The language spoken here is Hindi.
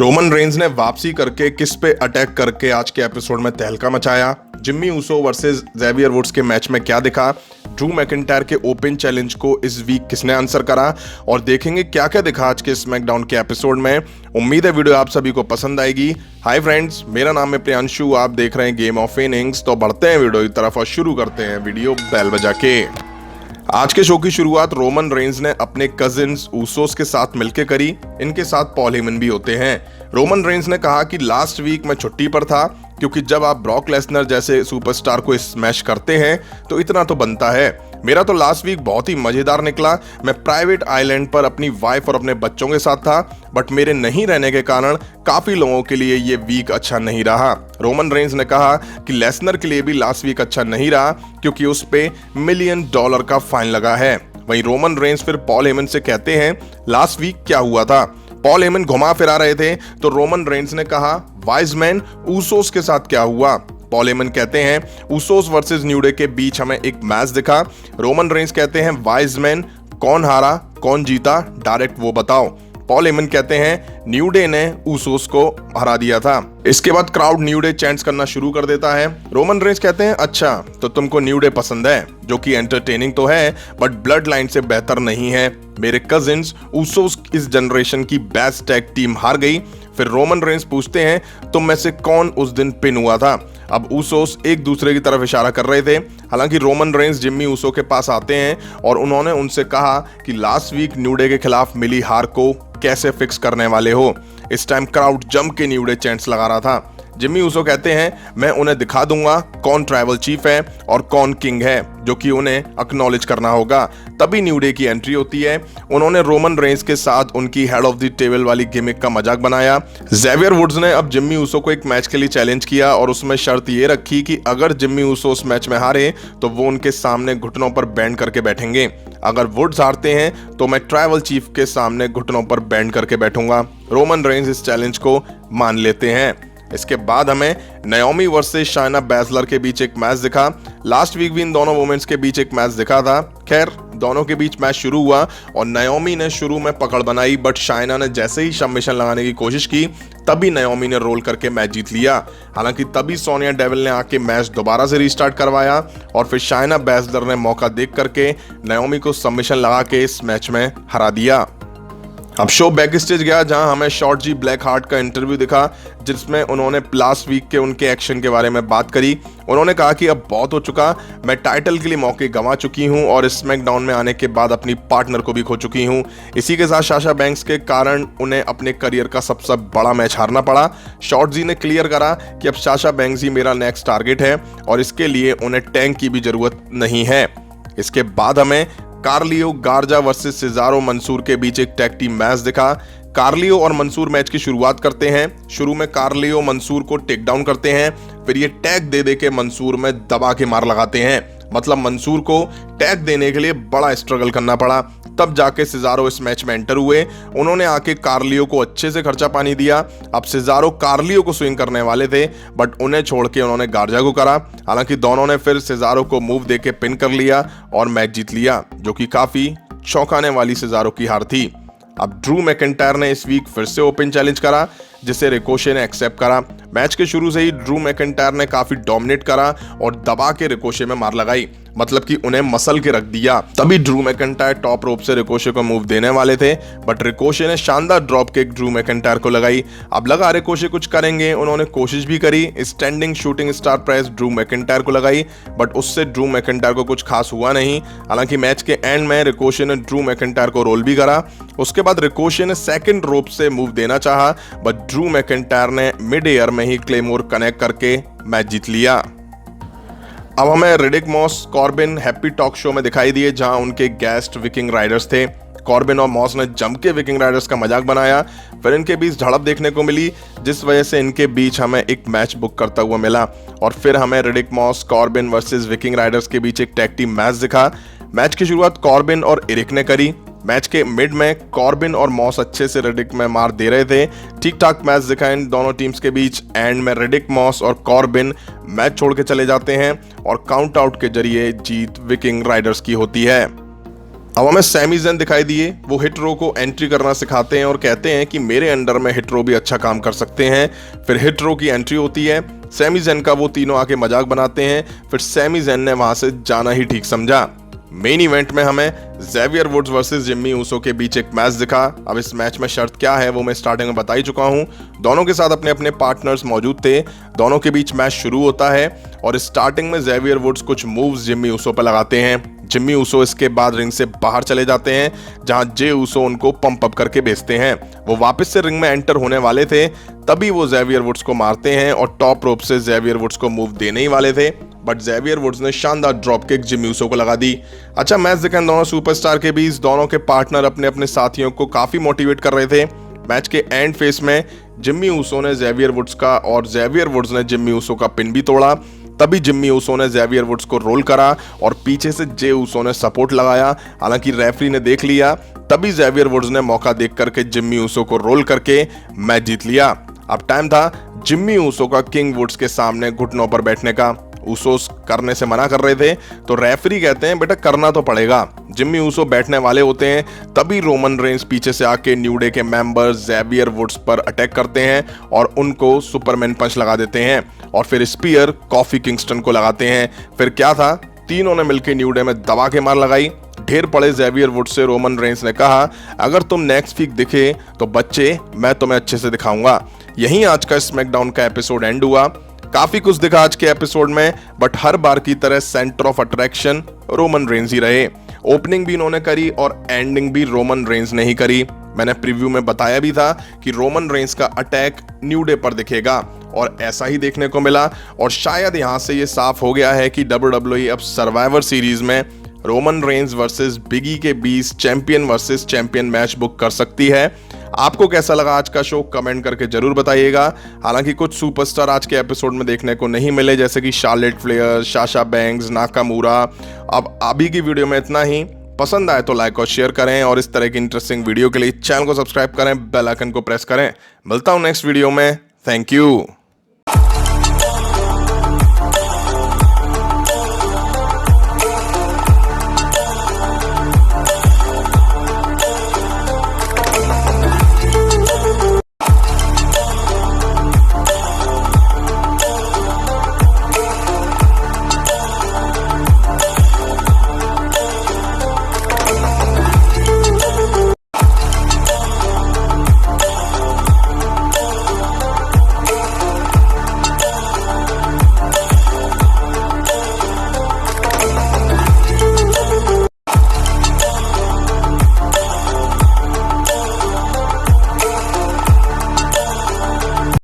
रोमन रेंज ने वापसी करके किस पे अटैक करके आज के एपिसोड में तहलका मचाया। Jimmy Uso versus Xavier Woods के मैच में क्या दिखा, ड्रू मैकिंटायर के ओपन चैलेंज को इस वीक किसने आंसर करा, और देखेंगे क्या क्या दिखा आज के स्मैकडाउन के एपिसोड में। उम्मीद है वीडियो आप सभी को पसंद आएगी। हाय फ्रेंड्स, मेरा नाम है प्रियांशु, आप देख रहे हैं गेम ऑफ इनिंग्स। तो बढ़ते हैं वीडियो की तरफ और शुरू करते हैं वीडियो बेल बजा के। आज के शो की शुरुआत रोमन रेंज ने अपने कजिन्स ऊसोस के साथ मिलकर करी। इनके साथ पॉल हेमन भी होते हैं। रोमन रेंज ने कहा कि लास्ट वीक मैं छुट्टी पर था, क्योंकि जब आप ब्रॉक लेसनर जैसे सुपरस्टार को स्मैश करते हैं तो इतना तो बनता है। मेरा तो लास्ट वीक बहुत ही मजेदार निकला। मैं प्राइवेट आइलैंड पर अपनी वाइफ और अपने बच्चों के साथ था, बट मेरे नहीं रहने के कारण काफी लोगों के लिए ये वीक अच्छा नहीं रहा। रोमन रेंज ने कहा कि लेसनर के लिए भी लास्ट वीक अच्छा नहीं रहा, क्योंकि उस पे $1 मिलियन का फाइन लगा है। वहीं रोमन रेंज फिर पॉल हेमन से कहते हैं लास्ट वीक क्या हुआ था। पॉल हेमन घुमा फिरा रहे थे तो रोमन रेंज ने कहा वाइज मैन ऊसोस के साथ क्या हुआ। पॉल हेमन कहते हैं ऊसोस वर्सेस न्यू डे के बीच हमें एक मैच दिखा। रोमन रेंज कहते हैं वाइज मैन, कौन हारा कौन जीता डायरेक्ट वो बताओ। पॉल हेमन कहते हैं न्यू डे ने ऊसोस को हरा दिया था। इसके बाद क्राउड न्यू डे चैंट्स करना शुरू कर देता है। रोमन रेंज कहते हैं अच्छा तो तुमको न्यू डे पसंद है, जो कि एंटरटेनिंग तो है बट ब्लड लाइन से बेहतर नहीं है। मेरे कजिन्स ऊसोस इस जनरेशन की बेस्ट टैग टीम हार गई। फिर रोमन रेंज पूछते हैं तुम में से कौन उस दिन पिन हुआ था। अब ऊसोस एक दूसरे की तरफ इशारा कर रहे थे। हालांकि रोमन रेंज जिम्मी ऊसो के पास आते हैं और उन्होंने उनसे कहा कि लास्ट वीक न्यू डे के खिलाफ मिली हार को कैसे फिक्स करने वाले हो। इस टाइम क्राउड जम के न्यू डे चैंट्स लगा रहा था। जिम्मी ऊसो कहते हैं मैं उन्हें दिखा दूंगा कौन ट्राइबल चीफ है और कौन किंग है, जो कि उन्हें एक्नॉलेज करना होगा। तभी न्यू डे की एंट्री होती है। उन्होंने रोमन रेंज के साथ उनकी हेड ऑफ द टेबल वाली गिमिक का मजाक बनाया। ज़ेवियर वुड्स ने अब जिम्मी ऊसो को एक मैच के लिए चैलेंज किया और उसमें शर्त ये रखी कि अगर जिम्मी ऊसो उस मैच में हारे तो वो उनके सामने घुटनों पर बैंड करके बैठेंगे। अगर वुड्स हारते हैं तो मैं ट्राइबल चीफ के सामने घुटनों पर बैंड करके बैठूंगा। रोमन रेंज इस चैलेंज को मान लेते हैं। इसके बाद हमें नाओमी वर्सेस शायना बैसलर के बीच एक मैच दिखा। लास्ट वीक भी इन दोनों वुमेन्स के बीच एक मैच दिखा था। खैर दोनों के बीच मैच शुरू हुआ और नाओमी ने शुरू में पकड़ बनाई, बट शायना ने जैसे ही सबमिशन लगाने की कोशिश की तभी नाओमी ने रोल करके मैच जीत लिया। हालांकि तभी सोनिया डेविल ने आके मैच दोबारा से रीस्टार्ट करवाया और फिर शायना बैसलर ने मौका देख करके नाओमी को सबमिशन लगा के इस मैच में हरा दिया। अब शो बैक स्टेज गया, जहां हमें शॉर्ट जी ब्लैक हार्ट का इंटरव्यू दिखा, जिसमें उन्होंने लास्ट वीक के उनके एक्शन के बारे में बात करी। उन्होंने कहा कि अब बहुत हो चुका, मैं टाइटल के लिए मौके गंवा चुकी हूं और स्मैकडाउन में आने के बाद अपनी पार्टनर को भी खो चुकी हूं। इसी के साथ साशा बैंक्स के कारण उन्हें अपने करियर का सबसे बड़ा मैच हारना पड़ा। शॉर्ट जी ने क्लियर करा कि अब साशा बैंक्स ही मेरा नेक्स्ट टारगेट है और इसके लिए उन्हें टैंक की भी जरूरत नहीं है। इसके बाद हमें कार्लियो गार्जा वर्सेस सेजारो मंसूर के बीच एक टैग टीम मैच दिखा। कार्लियो और मंसूर मैच की शुरुआत करते हैं। शुरू में कार्लियो मंसूर को टेक डाउन करते हैं, फिर ये टैग दे के मंसूर में दबा के मार लगाते हैं। मतलब मंसूर को टैग देने के लिए बड़ा स्ट्रगल करना पड़ा। तब जाके सेजारो इस मैच में एंटर हुए। उन्होंने आके कार्लियो को अच्छे से खर्चा पानी दिया। अब सेजारो कार्लियो को स्विंग करने वाले थे, बट उन्हें छोड़ के उन्होंने गार्जा को करा। हालांकि दोनों ने फिर सेजारो को मूव देके पिन कर लिया और मैच जीत लिया, जो कि काफी चौंकाने वाली सेजारो की हार थी। अब ड्रू मैकिंटायर ने इस वीक फिर से ओपन चैलेंज करा, जिसे रिकोशे ने एक्सेप्ट करा। मैच के शुरू से ही ड्रू मैकिंटायर ने काफी डोमिनेट करा और दबा के रिकोशे में मार लगाई, मतलब कि उन्हें मसल के रख दिया। तभी ड्रू मैकिंटायर टॉप रोप से रिकोशे को मूव देने वाले थे, बट रिकोशे ने शानदार ड्रॉप किक ड्रू मैकिंटायर को लगाई। अब लगा रिकोशे कुछ करेंगे, उन्होंने कोशिश भी करी। Standing shooting star press Drew McIntyre को लगाई, बट उससे ड्रू मैकिंटायर को कुछ खास हुआ नहीं। हालांकि मैच के एंड में रिकोशे ने ड्रू मैकिंटायर को रोल भी करा। उसके बाद रिकोशे ने सेकंड रोप से मूव देना चाहा, बट ड्रू मैकिंटायर ने मिड एयर में ही क्लेमोर कनेक्ट करके मैच जीत लिया। अब हमें Riddick Moss Corbin Happy Talk show में दिखाई दिए, जहां उनके गेस्ट विकिंग राइडर्स थे। कॉर्बिन और मॉस ने जम के विकिंग राइडर्स का मजाक बनाया। फिर इनके बीच झड़प देखने को मिली, जिस वजह से इनके बीच हमें एक मैच बुक करता हुआ मिला। और फिर हमें Riddick Moss Corbin versus Viking Raiders के बीच एक टैग टीम मैच दिखा। मैच की शुरुआत कॉर्बिन और एरिक ने करी। मैच के मिड में कॉर्बिन और मॉस अच्छे से रिडिक में मार दे रहे थे। ठीक ठाक मैच दिखा इन दोनों टीम्स के बीच। एंड में रिडिक, मॉस और कॉर्बिन मैच छोड़ के चले जाते हैं और काउंट आउट के जरिए जीत विकिंग राइडर्स की होती है। अब हमें सैमी ज़ेन दिखाई दिए। वो हिट रो को एंट्री करना सिखाते हैं और कहते हैं कि मेरे अंडर में हिट रो भी अच्छा काम कर सकते हैं। फिर हिट रो की एंट्री होती है, सैमी ज़ेन का वो तीनों आके मजाक बनाते हैं। फिर सैमी ज़ेन ने वहां से जाना ही ठीक समझा। मेन इवेंट में हमें Xavier Woods versus Jimmy Uso के बीच एक मैच दिखा। अब इस मैच में शर्त क्या है वो मैं स्टार्टिंग में बता ही चुका हूं। दोनों के साथ अपने अपने पार्टनर्स मौजूद थे। दोनों के बीच मैच शुरू होता है और स्टार्टिंग में ज़ेवियर वुड्स कुछ मूव्स जिम्मी ऊसो पर लगाते हैं। जिम्मी ऊसो इसके बाद रिंग से बाहर चले जाते हैं, जहां जे ऊसो उनको पंप अप करके भेजते हैं। वो वापस से रिंग में एंटर होने वाले थे, तभी वो ज़ेवियर वुड्स को मारते हैं और टॉप रोप से ज़ेवियर वुड्स को मूव देने ही वाले थे, बट ज़ेवियर वुड्स ने शानदार ड्रॉप किक जिम्मी ऊसो को लगा दी। अच्छा मैच देखा दोनों सुपरस्टार के बीच। दोनों के पार्टनर अपने अपने साथियों को काफी मोटिवेट कर रहे थे। मैच के एंड फेस में जिम्मी ऊसो ने ज़ेवियर वुड्स का और ज़ेवियर वुड्स ने जिम्मी ऊसो का पिन भी तोड़ा। तभी जिम्मी ऊसो ने ज़ेवियर वुड्स को रोल करा और पीछे से जे ऊसो ने सपोर्ट लगाया। हालांकि रेफरी ने देख लिया, तभी ज़ेवियर वुड्स ने मौका देख करके जिम्मी ऊसो को रोल करके मैच जीत लिया। अब टाइम था जिम्मी ऊसो का किंग वुड्स के सामने घुटनों पर बैठने का। ऊसोस करने से मना कर रहे थे, तो रेफरी कहते हैं बेटा करना तो पड़ेगा। जिम्मी ऊसो बैठने वाले होते हैं, तभी रोमन रेंस पीछे से आके न्यू डे के मेंबर ज़ेवियर वुड्स पर अटैक करते हैं और उनको सुपरमैन पंच लगा देते हैं और फिर स्पीयर कॉफी किंगस्टन को लगाते हैं। फिर क्या था, तीनों ने मिलकर न्यू डे में दबा के मार लगाई। ढेर पड़े ज़ेवियर वुड्स से रोमन रेंस ने कहा अगर तुम नेक्स्ट वीक दिखे तो बच्चे मैं तुम्हें अच्छे से दिखाऊंगा। यहीं आज का स्मैकडाउन का एपिसोड एंड हुआ। काफी कुछ दिखा आज के एपिसोड में, बट हर बार की तरह centre of attraction Roman Reigns ही रहे। ओपनिंग भी इन्होंने करी और एंडिंग भी रोमन रेंस ने ही करी। मैंने प्रीव्यू में बताया भी था कि रोमन रेंस का अटैक न्यू डे पर दिखेगा और ऐसा ही देखने को मिला। और शायद यहां से ये साफ हो गया है कि WWE अब सर्वाइवर सीरीज में रोमन रेंस वर्सेस बिगी के बीच champion versus champion match book कर सकती है। आपको कैसा लगा आज का शो कमेंट करके जरूर बताइएगा। हालांकि कुछ सुपरस्टार आज के एपिसोड में देखने को नहीं मिले, जैसे कि Charlotte Flair, Sasha banks, Nakamura. अब अभी की वीडियो में इतना ही। पसंद आए तो लाइक और शेयर करें और इस तरह की इंटरेस्टिंग वीडियो के लिए चैनल को सब्सक्राइब करें, बेल आइकन को प्रेस करें। मिलता हूं नेक्स्ट वीडियो में। Thank you.